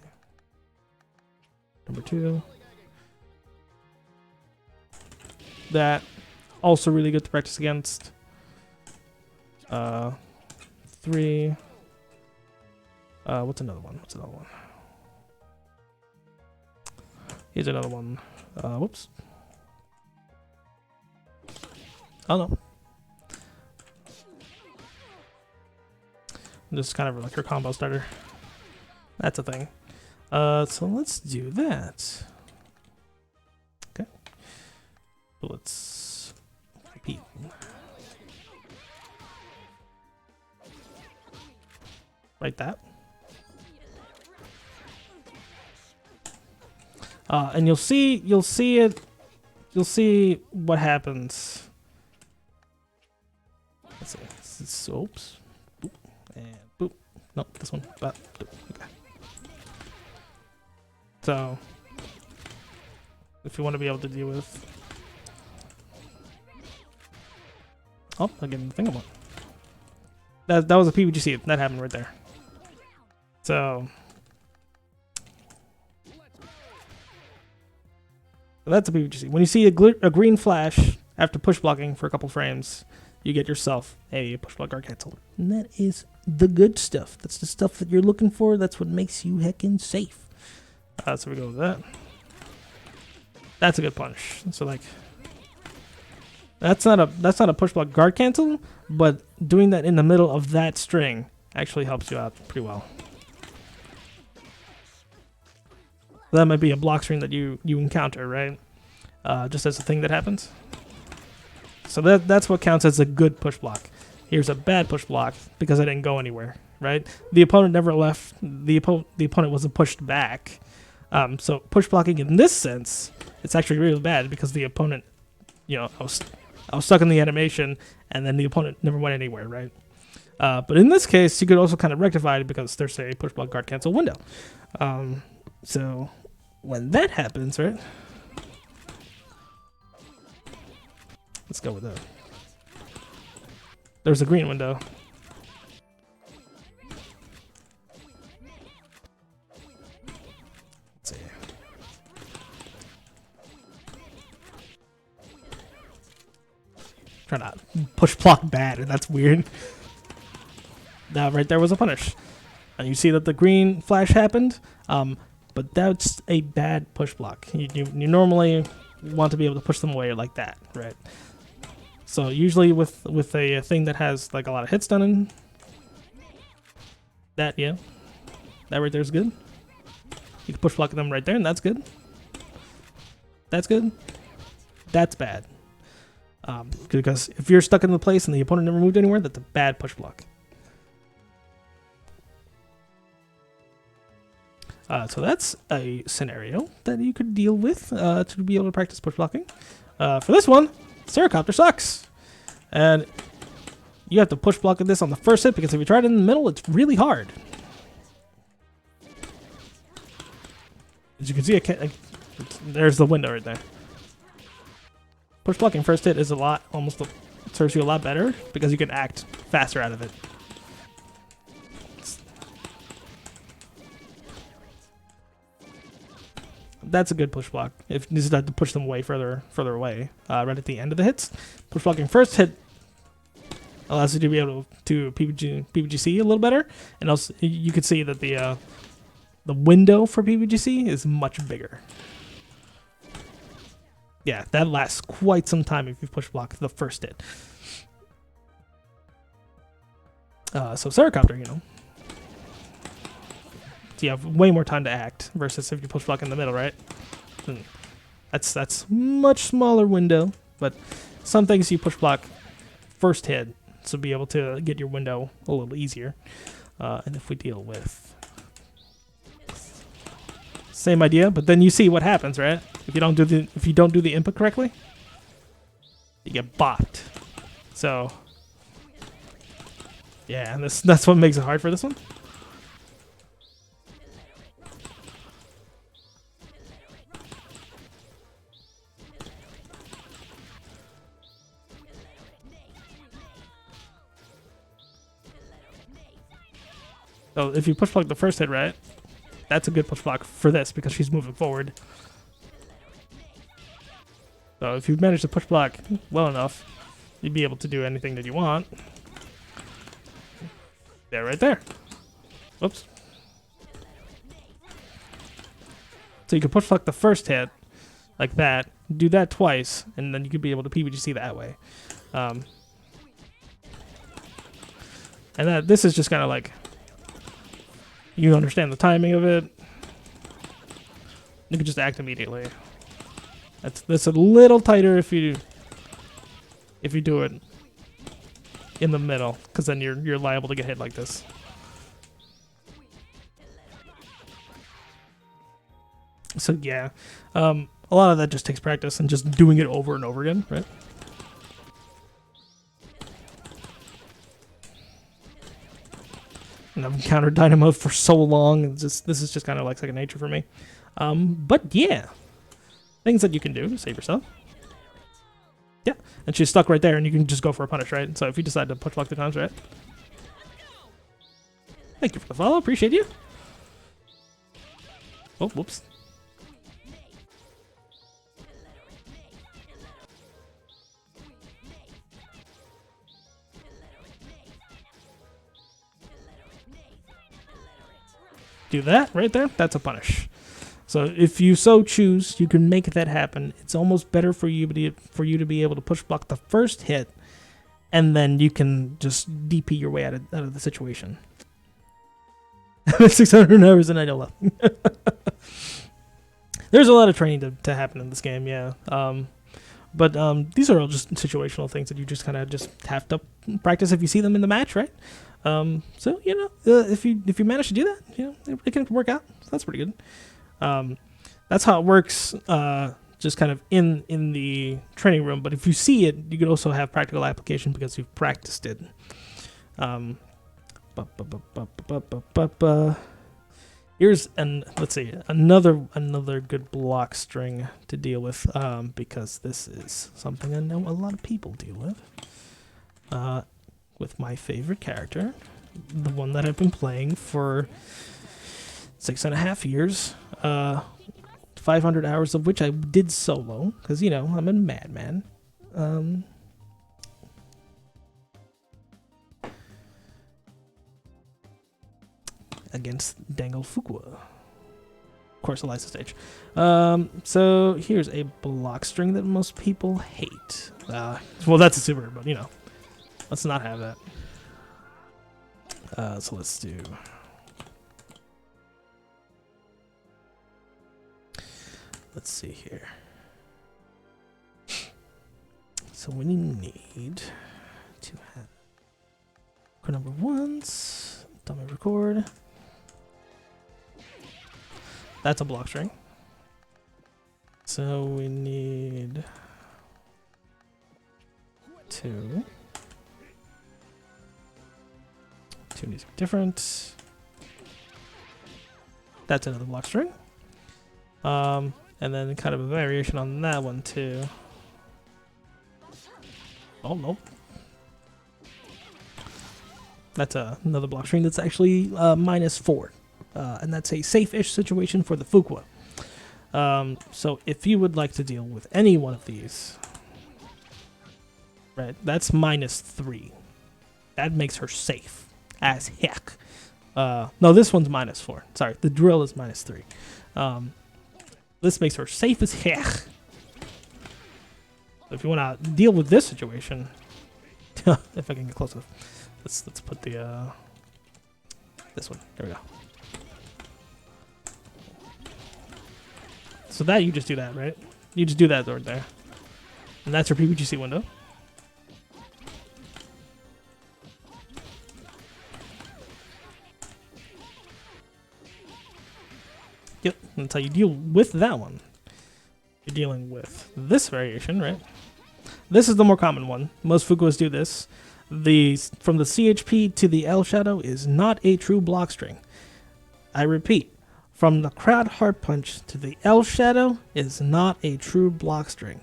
Number 2. That also really good to practice against. 3. What's another one? Here's another one. Whoops. Oh no. This is kind of like your combo starter. That's a thing. So let's do that. Okay. Let's repeat. Like that. And you'll see what happens. Let's see. It's oops. Boop. And boop. Nope, this one. Okay. So if you want to be able to deal with I get the thing I want. That was a PVGC. That happened right there. So that's a PVGC. When you see a green flash after push blocking for a couple frames, you get yourself a push block guard cancel. And that is the good stuff. That's the stuff that you're looking for. That's what makes you heckin' safe. So we go with that. That's a good punch. So like, that's not a push block guard cancel, but doing that in the middle of that string actually helps you out pretty well. That might be a block string that you encounter, right? Just as a thing that happens. So that's what counts as a good push block. Here's a bad push block because I didn't go anywhere, right? The opponent never left. The opponent wasn't pushed back. So push blocking in this sense, it's actually really bad because the opponent, I was stuck in the animation and then the opponent never went anywhere, right? But in this case, you could also kind of rectify it because there's a push block guard cancel window. So when that happens, right? Let's go with that. There's a green window. Let's see. Try not push block bad, and that's weird. That right there was a punish. And you see that the green flash happened, but that's a bad push block. You normally want to be able to push them away like that, right? So usually with a thing that has like a lot of hits done in that, that right there is good. You can push block them right there, and that's good. That's good. That's bad. Because if you're stuck in the place and the opponent never moved anywhere, that's a bad push block. So that's a scenario that you could deal with to be able to practice push blocking. For this one, Ceracopter sucks. And you have to push block this on the first hit because if you try it in the middle, it's really hard. As you can see, there's the window right there. Push blocking first hit is serves you a lot better because you can act faster out of it. That's a good push block. If you just have to push them way further away, right at the end of the hits. Push blocking first hit allows you to be able to PVGC a little better, and also you can see that the window for PVGC is much bigger. Yeah, that lasts quite some time if you push block the first hit. So Ceracopter, you know. So you have way more time to act versus if you push block in the middle, right? That's much smaller window, but some things you push block first hit, so be able to get your window a little easier. And if we deal with same idea, but then you see what happens, right? If you don't do the input correctly, you get bopped. So yeah, and that's what makes it hard for this one. So if you push block the first hit, right? That's a good push block for this because she's moving forward. So if you manage to push block well enough, you'd be able to do anything that you want. There, right there. Whoops. So you can push block the first hit like that, do that twice, and then you could be able to PVGC that way. And this is just kind of like, you understand the timing of it. You can just act immediately. That's a little tighter if you do it in the middle, because then you're liable to get hit like this. So yeah, a lot of that just takes practice and just doing it over and over again, right? And I've encountered Dynamo for so long. This is just kind of like second nature for me. But yeah, things that you can do to save yourself. Yeah, and she's stuck right there, and you can just go for a punish, right? So if you decide to push block 2 times, right? Thank you for the follow. Appreciate you. Oh, whoops. Do that right there. That's a punish. So if you so choose, you can make that happen. It's almost better for you to be able to push block the first hit, and then you can just DP your way out of the situation. 600 hours and I don't love. There's a lot of training to happen in this game, yeah. But these are all just situational things that you just kind of just have to practice if you see them in the match, right? So you know, if you manage to do that, you know, it can work out. So that's pretty good. That's how it works. Just kind of in the training room. But if you see it, you could also have practical application because you've practiced it. Here's let's see, another good block string to deal with, because this is something I know a lot of people deal with my favorite character, the one that I've been playing for 6.5 years, 500 hours of which I did solo, because, you know, I'm a madman. Against Dangle Fuqua. Of course, Eliza stage. So here's a block string that most people hate. Well, that's a super, but you know, let's not have that. So let's do. Let's see here. So we need to have core number 1s. Dummy record. That's a block string. So we need 2. 2 needs to be different. That's another block string. And then kind of a variation on that one too. Oh no. That's another block string that's actually -4. And that's a safe-ish situation for the Fuqua. So if you would like to deal with any one of these, right, that's -3. That makes her safe as heck. No, this one's -4. Sorry, the drill is -3. This makes her safe as heck. So if you want to deal with this situation, if I can get close enough, let's put the this one. There we go. So that you just do that, right? You just do that right there, and that's your PVGC window. Yep, that's how you deal with that one. You're dealing with this variation, right? This is the more common one. Most Fuquas do this. From the CHP to the L shadow is not a true block string. I repeat, from the crowd heart punch to the L shadow is not a true block string.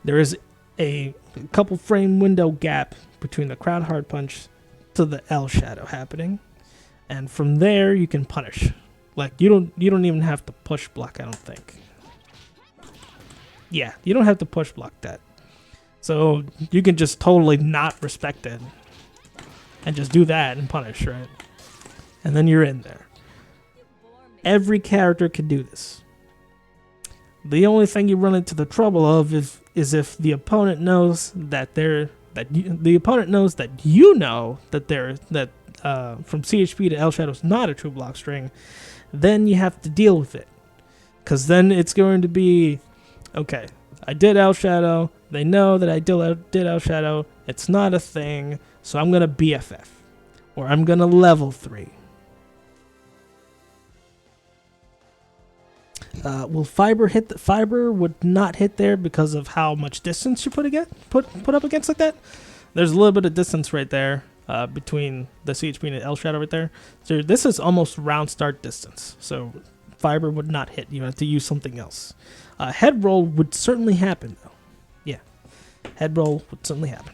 There is a couple frame window gap between the crowd heart punch to the L shadow happening, and from there you can punish. Like you don't even have to push block, I don't think. Yeah, you don't have to push block that. So you can just totally not respect it and just do that and punish, right? And then you're in there. Every character can do this. The only thing you run into the trouble of is if the opponent knows that the opponent knows that you know that from CHP to L shadow is not a true block string. Then you have to deal with it, because then it's going to be, okay, I did L shadow. They know that I did L shadow. It's not a thing, so I'm gonna BFF, or I'm gonna level 3. Will fiber hit? Fiber would not hit there because of how much distance you put up against like that. There's a little bit of distance right there. Between the CHP and the L shadow right there. So this is almost round start distance. So fiber would not hit. You have to use something else. Head roll would certainly happen though. Yeah. Head roll would certainly happen.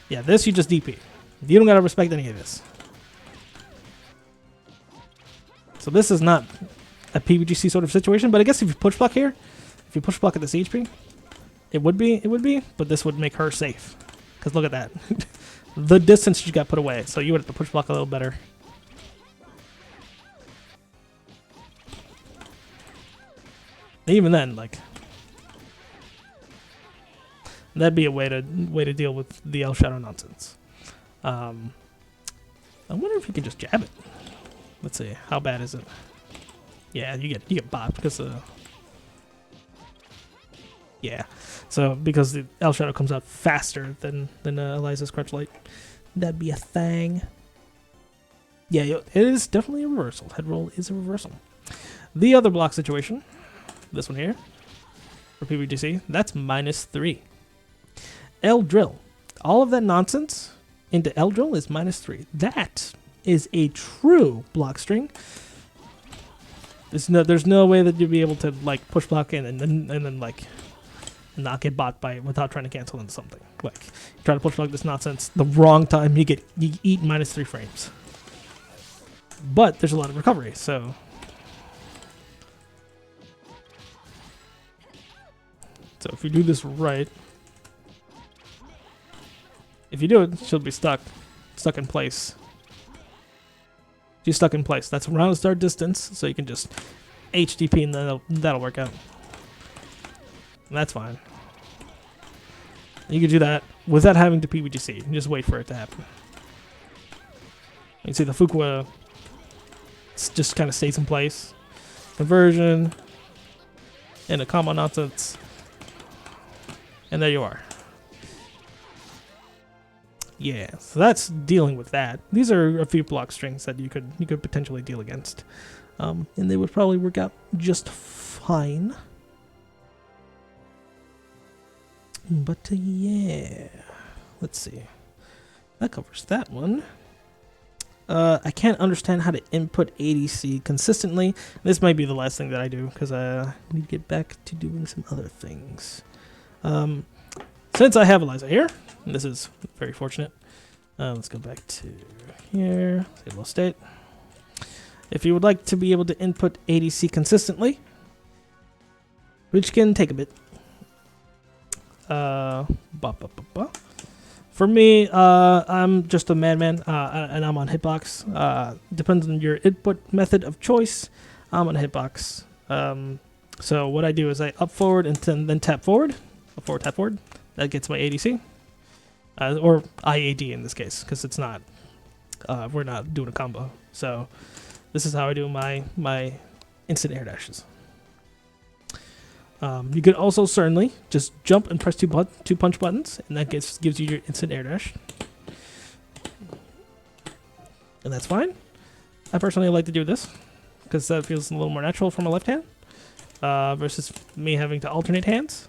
Yeah, this you just DP. You don't gotta respect any of this. So this is not a PVGC sort of situation, but I guess if you push block here, if you push block at the CHP, it would be, but this would make her safe. Because look at that. The distance you got put away, so you would have to push block a little better. Even then, like, that'd be a way to deal with the L shadow nonsense. I wonder if you can just jab it. Let's see, how bad is it? Yeah, you get bopped because yeah, so because the L shadow comes out faster than Eliza's Crutch Light, that'd be a thing. Yeah, it is definitely a reversal. Head roll is a reversal. The other block situation, this one here, for PVGC, that's -3. L drill, all of that nonsense into L drill is -3. That is a true block string. There's no way that you'd be able to like push block in and then like not get bought by it without trying to cancel into something. Like, you try to push block this nonsense the wrong time, you eat -3 frames. But there's a lot of recovery, so if you do this right, if you do it, she'll be stuck in place. She's stuck in place. That's around start distance, so you can just HDP and then that'll work out. And that's fine. You can do that without having to PVGC. You just wait for it to happen. You can see the Fuqua just kind of stays in place. Conversion. And a combo nonsense. And there you are. Yeah, so that's dealing with that. These are a few block strings that you could potentially deal against. and they would probably work out just fine. But yeah, let's see. That covers that one. I can't understand how to input ADC consistently. This might be the last thing that I do because I need to get back to doing some other things. Since I have Eliza here, and this is very fortunate. Let's go back to here. Stable state. If you would like to be able to input ADC consistently, which can take a bit. For me, I'm just a madman, and I'm on hitbox. Depends on your input method of choice. I'm on hitbox. So what I do is I up forward and then tap forward. Up forward, tap forward. That gets my ADC. Or IAD in this case, because it's not, we're not doing a combo. So this is how I do my instant air dashes. You could also certainly just jump and press two punch buttons, and that gives you your instant air dash. And that's fine. I personally like to do this, because that feels a little more natural for my left hand, versus me having to alternate hands.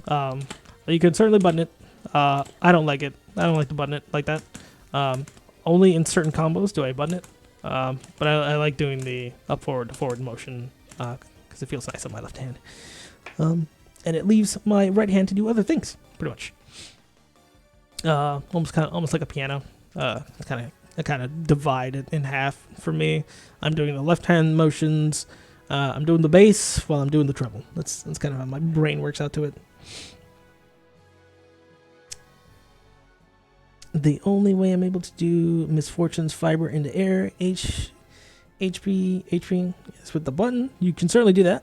You can certainly button it. I don't like it. I don't like to button it like that. Only in certain combos do I button it. But I like doing the up forward to forward motion because it feels nice on my left hand. And it leaves my right hand to do other things, pretty much. Almost like a piano. It's kind of divide it in half for me. I'm doing the left hand motions. I'm doing the bass while I'm doing the treble. That's kind of how my brain works out to it. The only way I'm able to do Misfortune's Fiber into Air, HP is with the button. You can certainly do that.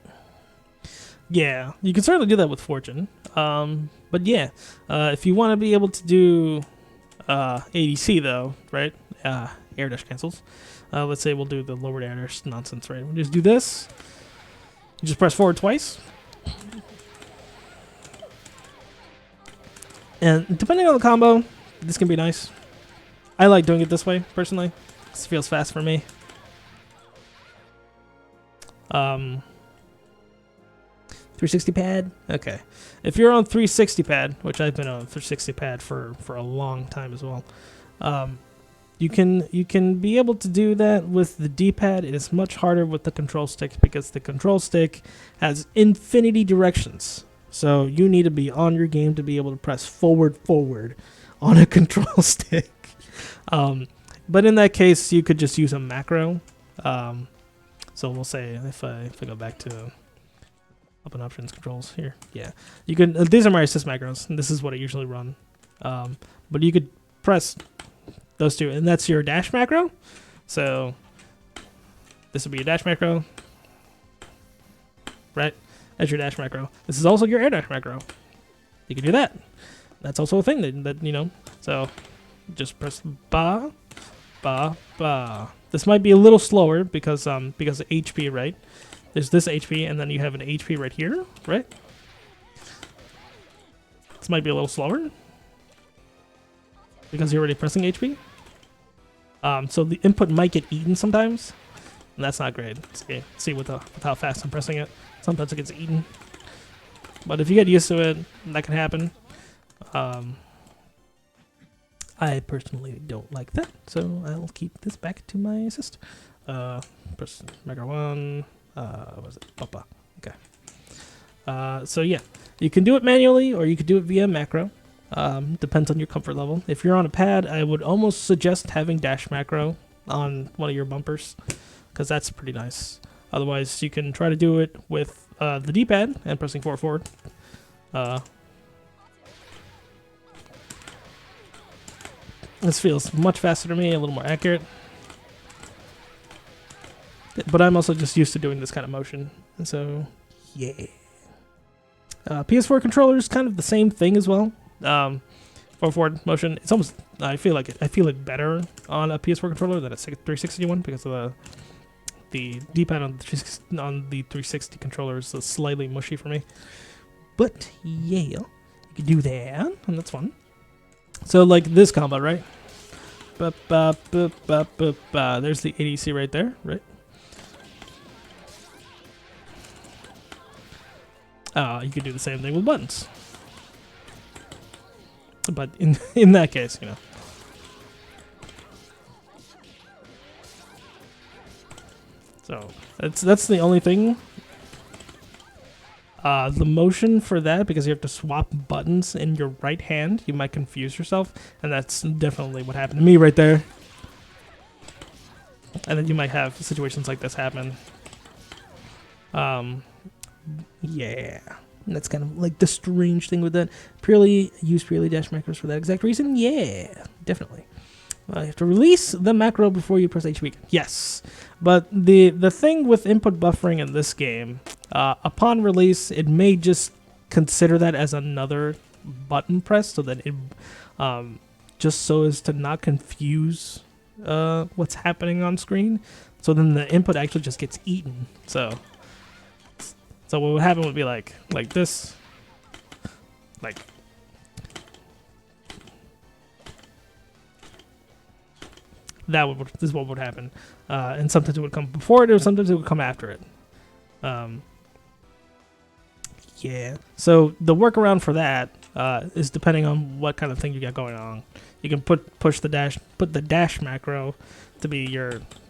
Yeah, you can certainly do that with Fortune. But yeah, if you want to be able to do ADC though, right? Air dash cancels. Let's say we'll do the lowered air dash nonsense, right? We'll just do this. You just press forward twice. And depending on the combo, this can be nice. I like doing it this way, personally. This feels fast for me. 360 pad? Okay. If you're on 360 pad, which I've been on 360 pad for a long time as well, you can be able to do that with the D-pad. It is much harder with the control stick because the control stick has infinity directions. So you need to be on your game to be able to press forward on a control stick. But in that case, you could just use a macro. So we'll say if I go back to open options controls here, yeah, you can. These are my assist macros, and this is what I usually run. But you could press those two, and that's your dash macro. So this would be your dash macro, right? That's your dash macro. This is also your air dash macro. You can do that. That's also a thing that you know. So just press ba, ba, ba. This might be a little slower because of HP, right? There's this HP, and then you have an HP right here, right? This might be a little slower because you're already pressing HP. So the input might get eaten sometimes, and that's not great. See with how fast I'm pressing it. Sometimes it gets eaten, but if you get used to it, that can happen. I personally don't like that, so I'll keep this back to my assist. Press Mega 1. What was it? Papa. Okay. So yeah, you can do it manually or you could do it via macro. Depends on your comfort level. If you're on a pad, I would almost suggest having dash macro on one of your bumpers because that's pretty nice. Otherwise, you can try to do it with the D-pad and pressing forward. This feels much faster to me, a little more accurate. But I'm also just used to doing this kind of motion, and so yeah. PS4 controller is kind of the same thing as well. Forward motion. It's almost. I feel it better on a PS4 controller than a 360 one because of the D-pad on the 360 controller is slightly mushy for me. But yeah, you can do that, and that's fun. So like this combo, right? There's the ADC right there, right? You could do the same thing with buttons. But in that case, you know. So that's the only thing. The motion for that, because you have to swap buttons in your right hand, you might confuse yourself, and that's definitely what happened to me right there. And then you might have situations like this happen. Yeah. And that's kind of like the strange thing with that. Use purely dash macros for that exact reason? Yeah, definitely. You have to release the macro before you press H weaken. Yes. But the thing with input buffering in this game, upon release, it may just consider that as another button press, so that it just so as to not confuse what's happening on screen. So then the input actually just gets eaten. So what would happen would be like this, like this is what would happen, and sometimes it would come before it, or sometimes it would come after it. Yeah. So the workaround for that is depending on what kind of thing you got going on. You can put the dash macro to be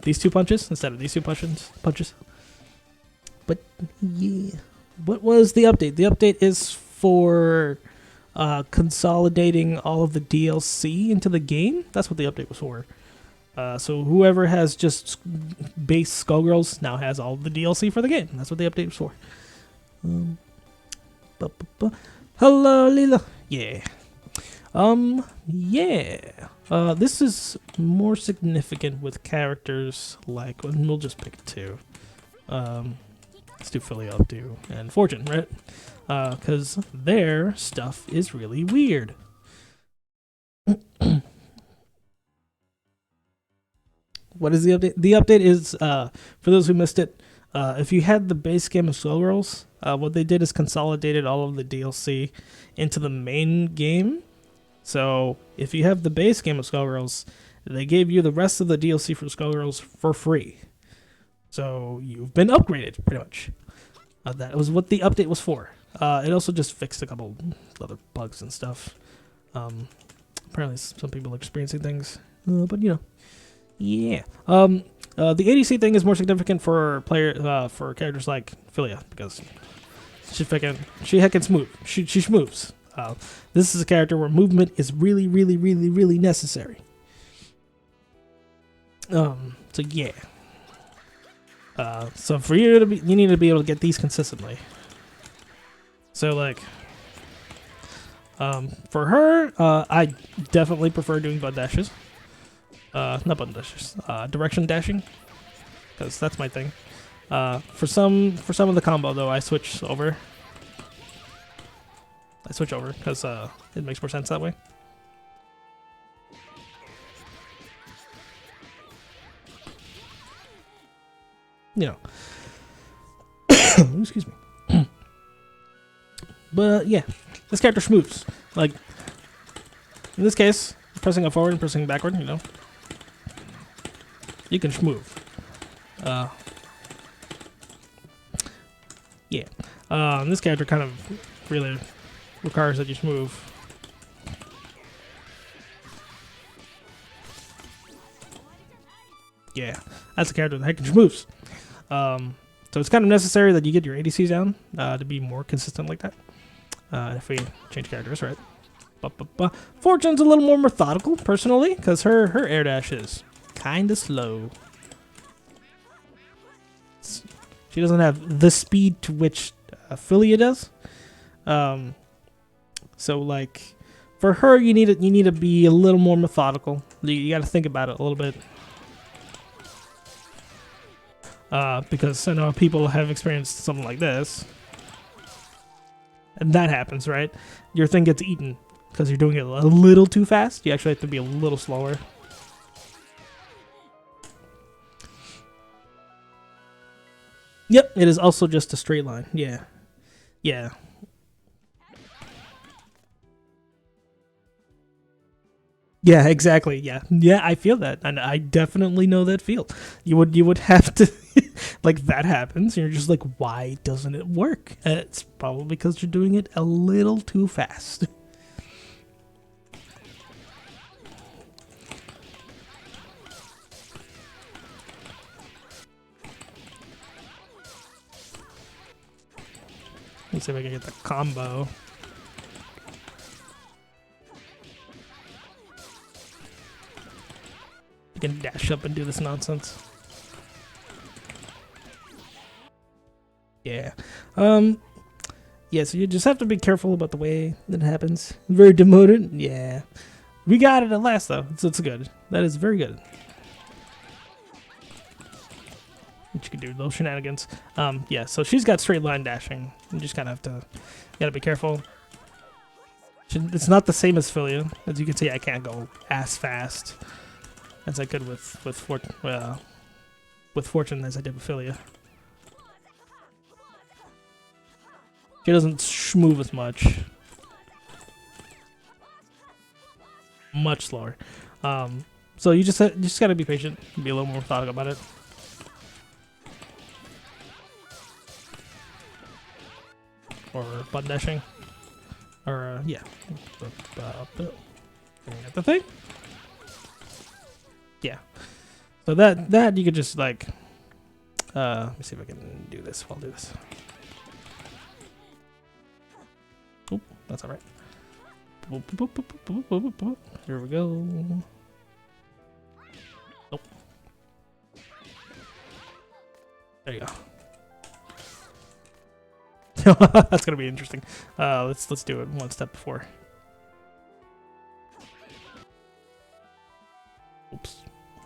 these two punches instead of these two punches. But yeah, what was the update? The update is for consolidating all of the DLC into the game. That's what the update was for. So whoever has just base Skullgirls now has all the DLC for the game. That's what the update was for. Hello, Lila. Yeah. Yeah. This is more significant with characters like, we'll just pick two. Let's do Philia up to and Fortune, right? Because their stuff is really weird. What is the update? The update is, for those who missed it, if you had the base game of Skullgirls, what they did is consolidated all of the DLC into the main game. So if you have the base game of Skullgirls, they gave you the rest of the DLC for Skullgirls for free. So you've been upgraded, pretty much. That was what the update was for. It also just fixed a couple other bugs and stuff. Apparently some people are experiencing things, but you know, yeah. The ADC thing is more significant for for characters like Philia, because she heckin' smooth. She moves. This is a character where movement is really, really, really, really necessary. So yeah. So for you need to be able to get these consistently. So like, for her, I definitely prefer doing button dashes. Not button dashes. Direction dashing, because that's my thing. For some of the combo though, I switch over. Because it makes more sense that way. You know. Excuse me. But yeah, this character schmooves. Like, in this case, pressing up forward and pressing backward, you know. You can schmoove. Yeah. This character kind of really requires that you schmoove. Yeah, that's a character that can schmoves. So it's kind of necessary that you get your ADCs down to be more consistent like that. If we change characters, right? Fortune's a little more methodical, personally, because her air dash is kind of slow. She doesn't have the speed to which Philia does. So like, for her, you need to be a little more methodical. You got to think about it a little bit. Because I know people have experienced something like this. And that happens, right? Your thing gets eaten because you're doing it a little too fast. You actually have to be a little slower. Yep, it is also just a straight line. Yeah. Yeah. Yeah, exactly. Yeah, yeah, I feel that, and I definitely know that feel. You would have to, like that happens, and you're just like, why doesn't it work? It's probably because you're doing it a little too fast. Let's see if I can get the combo. You can dash up and do this nonsense. Yeah. Yeah, so you just have to be careful about the way that it happens. Very demoted. Yeah. We got it at last, though. So it's good. That is very good. What you can do, those shenanigans. Yeah, so she's got straight line dashing. You just kind of have to, you gotta be careful. It's not the same as Philia. As you can see, I can't go as fast as I could with Fortune as I did with Philia. She doesn't move as much. Much slower. So you just gotta be patient. Be a little more methodical about it. Or button dashing. Or yeah. Get the thing. Yeah. So that you could just like. Let me see if I can do this while I do this. Oop, that's alright. Here we go. Nope. There you go. That's gonna be interesting. Let's do it one step before. Oops.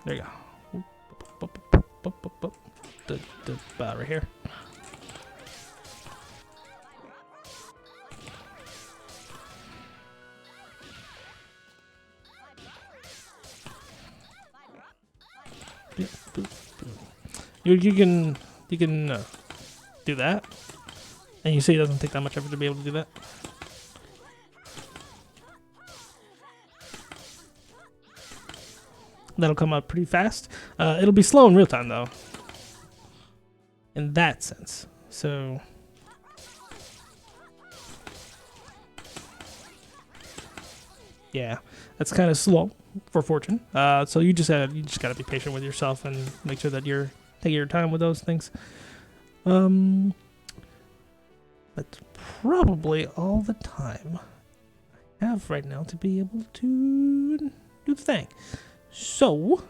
There you go. Right here. You can do that, and you see it doesn't take that much effort to be able to do that. That'll come out pretty fast. It'll be slow in real time though, in that sense. So yeah, that's kind of slow for Fortune. So you just gotta be patient with yourself and make sure that you're taking your time with those things. That's probably all the time I have right now to be able to do the thing. So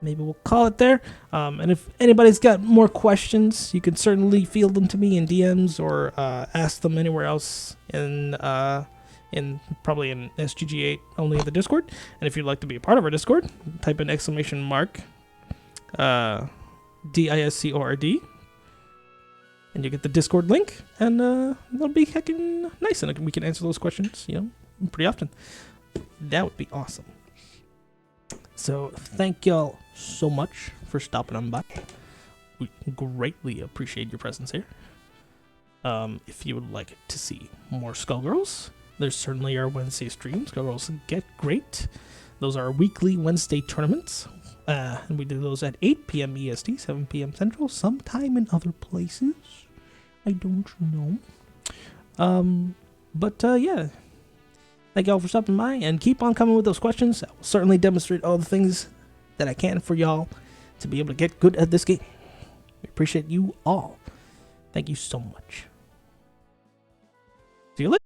maybe we'll call it there. And if anybody's got more questions, you can certainly field them to me in DMs or ask them anywhere else in probably in SGG8 only in the Discord. And if you'd like to be a part of our Discord, type in !DISCORD and you get the Discord link, and that'll be heckin' nice, and we can answer those questions, pretty often. That would be awesome. So thank y'all so much for stopping on by. We greatly appreciate your presence here. If you would like to see more Skullgirls, there's certainly our Wednesday streams, Skullgirls Get Gr8. Those are weekly Wednesday tournaments, and we do those at 8 p.m. EST, 7 p.m. Central, sometime in other places. I don't know. But yeah. Thank y'all for stopping by, and keep on coming with those questions. I will certainly demonstrate all the things that I can for y'all to be able to get good at this game. We appreciate you all. Thank you so much. See you later.